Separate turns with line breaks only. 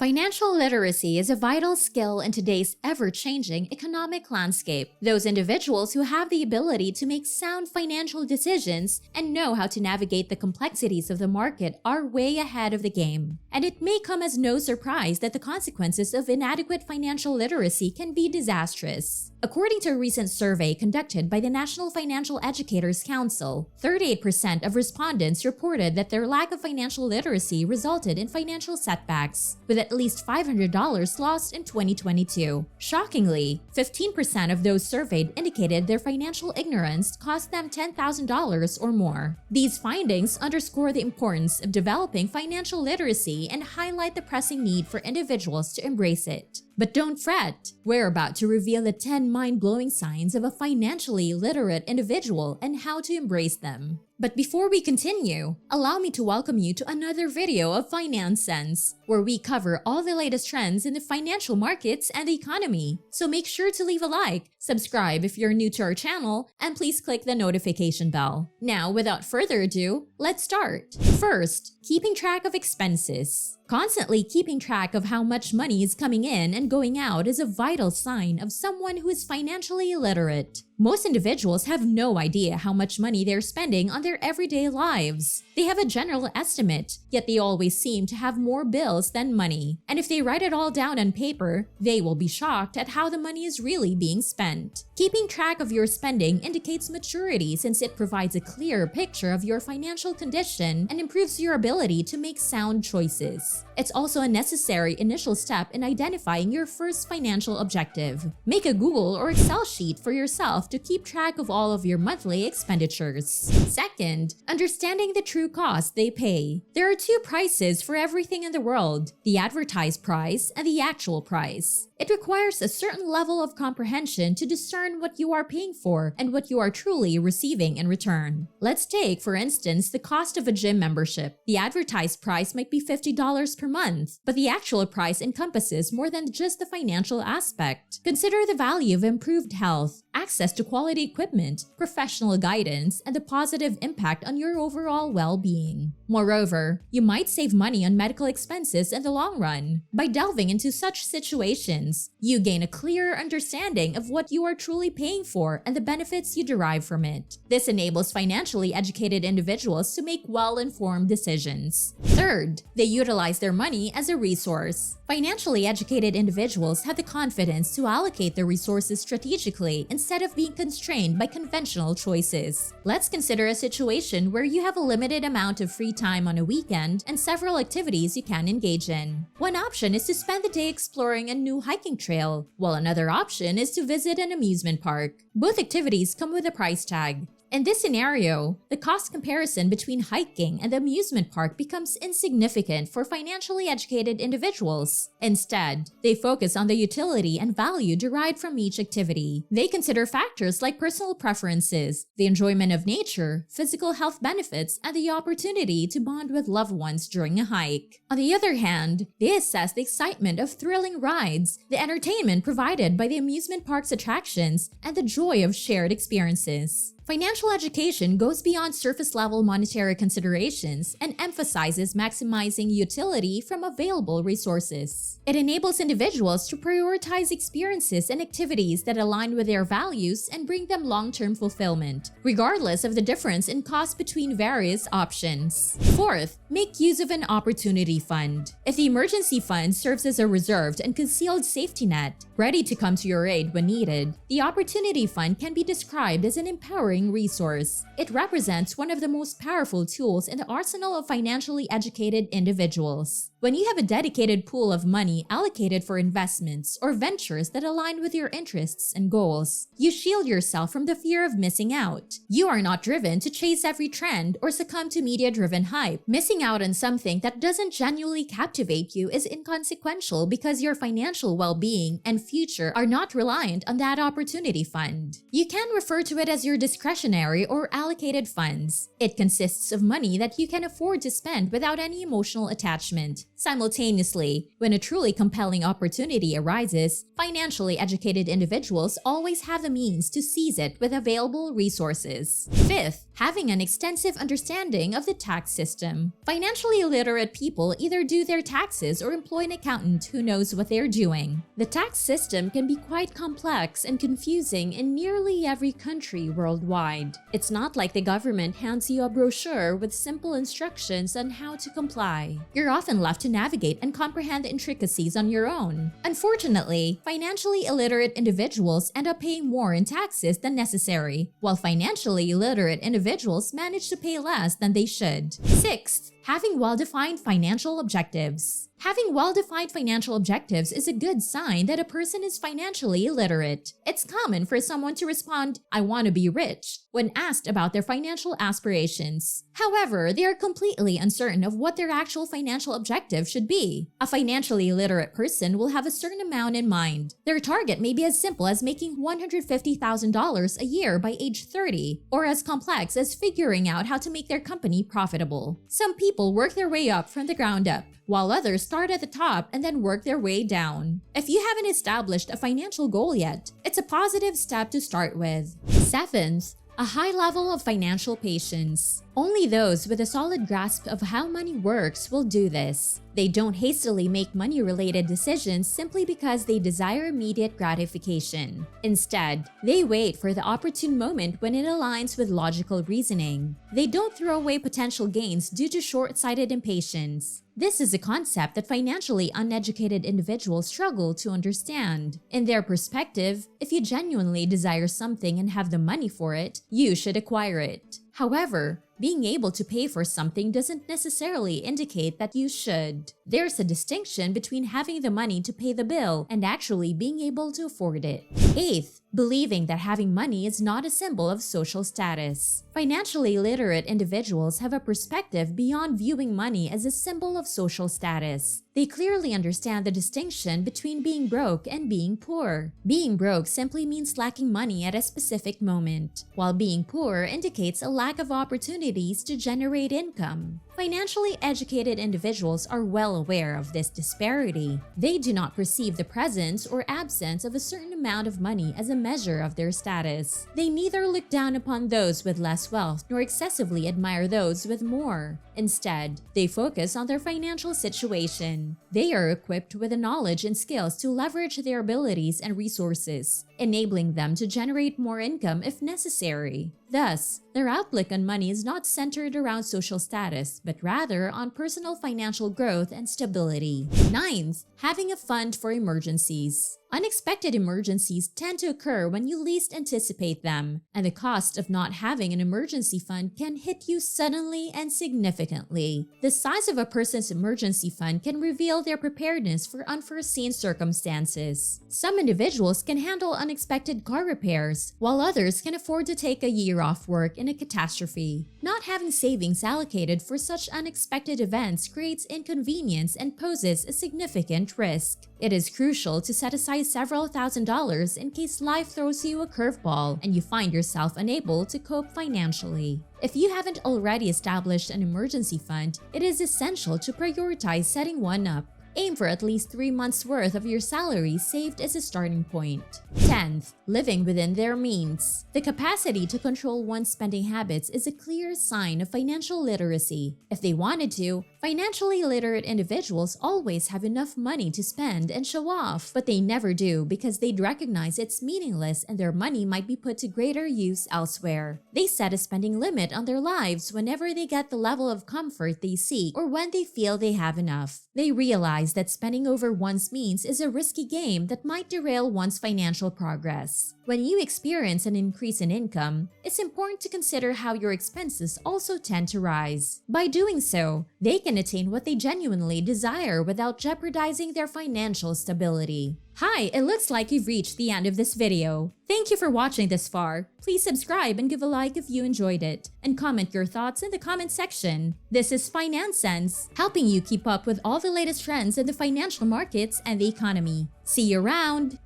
Financial literacy is a vital skill in today's ever-changing economic landscape. Those individuals who have the ability to make sound financial decisions and know how to navigate the complexities of the market are way ahead of the game. And it may come as no surprise that the consequences of inadequate financial literacy can be disastrous. According to a recent survey conducted by the National Financial Educators Council, 38% of respondents reported that their lack of financial literacy resulted in financial setbacks, with at least $500 lost in 2022. Shockingly, 15% of those surveyed indicated their financial ignorance cost them $10,000 or more. These findings underscore the importance of developing financial literacy and highlight the pressing need for individuals to embrace it. But don't fret, we're about to reveal the 10 mind-blowing signs of a financially literate individual and how to embrace them. But before we continue, allow me to welcome you to another video of Finance Sense, where we cover all the latest trends in the financial markets and the economy. So make sure to leave a like, subscribe if you're new to our channel, and please click the notification bell. Now, without further ado, let's start. First, keeping track of expenses. Constantly keeping track of how much money is coming in and going out is a vital sign of someone who is financially illiterate. Most individuals have no idea how much money they're spending on their everyday lives. They have a general estimate, yet they always seem to have more bills than money. And if they write it all down on paper, they will be shocked at how the money is really being spent. Keeping track of your spending indicates maturity since it provides a clear picture of your financial condition and improves your ability to make sound choices. It's also a necessary initial step in identifying your first financial objective. Make a Google or Excel sheet for yourself to keep track of all of your monthly expenditures. Second, understanding the true cost they pay. There are two prices for everything in the world: the advertised price and the actual price. It requires a certain level of comprehension to discern what you are paying for and what you are truly receiving in return. Let's take, for instance, the cost of a gym membership. The advertised price might be $50 per month, but the actual price encompasses more than just the financial aspect. Consider the value of improved health, access to quality equipment, professional guidance, and the positive impact on your overall well-being. Moreover, you might save money on medical expenses in the long run. By delving into such situations, you gain a clearer understanding of what you are truly paying for and the benefits you derive from it. This enables financially educated individuals to make well-informed decisions. Third, they utilize their money as a resource. Financially educated individuals have the confidence to allocate their resources strategically instead of being constrained by conventional choices. Let's consider a situation where you have a limited amount of free time on a weekend and several activities you can engage in. One option is to spend the day exploring a new hiking trail, while another option is to visit an amusement park. Both activities come with a price tag. In this scenario, the cost comparison between hiking and the amusement park becomes insignificant for financially educated individuals. Instead, they focus on the utility and value derived from each activity. They consider factors like personal preferences, the enjoyment of nature, physical health benefits, and the opportunity to bond with loved ones during a hike. On the other hand, they assess the excitement of thrilling rides, the entertainment provided by the amusement park's attractions, and the joy of shared experiences. Financial education goes beyond surface-level monetary considerations and emphasizes maximizing utility from available resources. It enables individuals to prioritize experiences and activities that align with their values and bring them long-term fulfillment, regardless of the difference in cost between various options. Fourth, make use of an opportunity fund. If the emergency fund serves as a reserved and concealed safety net, ready to come to your aid when needed, the opportunity fund can be described as an empowering resource. It represents one of the most powerful tools in the arsenal of financially educated individuals. When you have a dedicated pool of money allocated for investments or ventures that align with your interests and goals, you shield yourself from the fear of missing out. You are not driven to chase every trend or succumb to media-driven hype. Missing out on something that doesn't genuinely captivate you is inconsequential because your financial well-being and future are not reliant on that opportunity fund. You can refer to it as your discretionary or allocated funds. It consists of money that you can afford to spend without any emotional attachment, Simultaneously, when a truly compelling opportunity arises, financially educated individuals always have the means to seize it with available resources. Fifth, having an extensive understanding of the tax system. Financially illiterate people either do their taxes or employ an accountant who knows what they're doing. The tax system can be quite complex and confusing in nearly every country worldwide. It's not like the government hands you a brochure with simple instructions on how to comply. You're often left to navigate and comprehend the intricacies on your own. Unfortunately, financially illiterate individuals end up paying more in taxes than necessary, while financially illiterate individuals manage to pay less than they should. Sixth, having well-defined financial objectives. Having well-defined financial objectives is a good sign that a person is financially illiterate. It's common for someone to respond, "I want to be rich," when asked about their financial aspirations. However, they are completely uncertain of what their actual financial objective should be. A financially illiterate person will have a certain amount in mind. Their target may be as simple as making $150,000 a year by age 30, or as complex as figuring out how to make their company profitable. Some people work their way up from the ground up, while others start at the top and then work their way down. If you haven't established a financial goal yet, it's a positive step to start with. Seventh, a high level of financial patience. Only those with a solid grasp of how money works will do this. They don't hastily make money-related decisions simply because they desire immediate gratification. Instead, they wait for the opportune moment when it aligns with logical reasoning. They don't throw away potential gains due to short-sighted impatience. This is a concept that financially uneducated individuals struggle to understand. In their perspective, if you genuinely desire something and have the money for it, you should acquire it. However, being able to pay for something doesn't necessarily indicate that you should. There's a distinction between having the money to pay the bill and actually being able to afford it. Eighth, believing that having money is not a symbol of social status. Financially literate individuals have a perspective beyond viewing money as a symbol of social status. They clearly understand the distinction between being broke and being poor. Being broke simply means lacking money at a specific moment, while being poor indicates a lack of opportunities to generate income. Financially educated individuals are well aware of this disparity. They do not perceive the presence or absence of a certain amount of money as a measure of their status. They neither look down upon those with less wealth nor excessively admire those with more. Instead, they focus on their financial situation. They are equipped with the knowledge and skills to leverage their abilities and resources, enabling them to generate more income if necessary. Thus, their outlook on money is not centered around social status, but rather on personal financial growth and stability. Ninth, having a fund for emergencies. Unexpected emergencies tend to occur when you least anticipate them, and the cost of not having an emergency fund can hit you suddenly and significantly. The size of a person's emergency fund can reveal their preparedness for unforeseen circumstances. Some individuals can handle unexpected car repairs, while others can afford to take a year off work in a catastrophe. Not having savings allocated for such unexpected events creates inconvenience and poses a significant risk. It is crucial to set aside several $1,000s in case life throws you a curveball and you find yourself unable to cope financially. If you haven't already established an emergency fund, it is essential to prioritize setting one up. Aim for at least 3 months' worth of your salary saved as a starting point. 10th, living within their means. The capacity to control one's spending habits is a clear sign of financial literacy. If they wanted to, financially literate individuals always have enough money to spend and show off, but they never do because they'd recognize it's meaningless and their money might be put to greater use elsewhere. They set a spending limit on their lives whenever they get the level of comfort they seek or when they feel they have enough. They realize that spending over one's means is a risky game that might derail one's financial progress. When you experience an increase in income, it's important to consider how your expenses also tend to rise. By doing so, they can attain what they genuinely desire without jeopardizing their financial stability. Hi, it looks like you've reached the end of this video. Thank you for watching this far. Please subscribe and give a like if you enjoyed it, and comment your thoughts in the comment section. This is Finance Sense, helping you keep up with all the latest trends in the financial markets and the economy. See you around!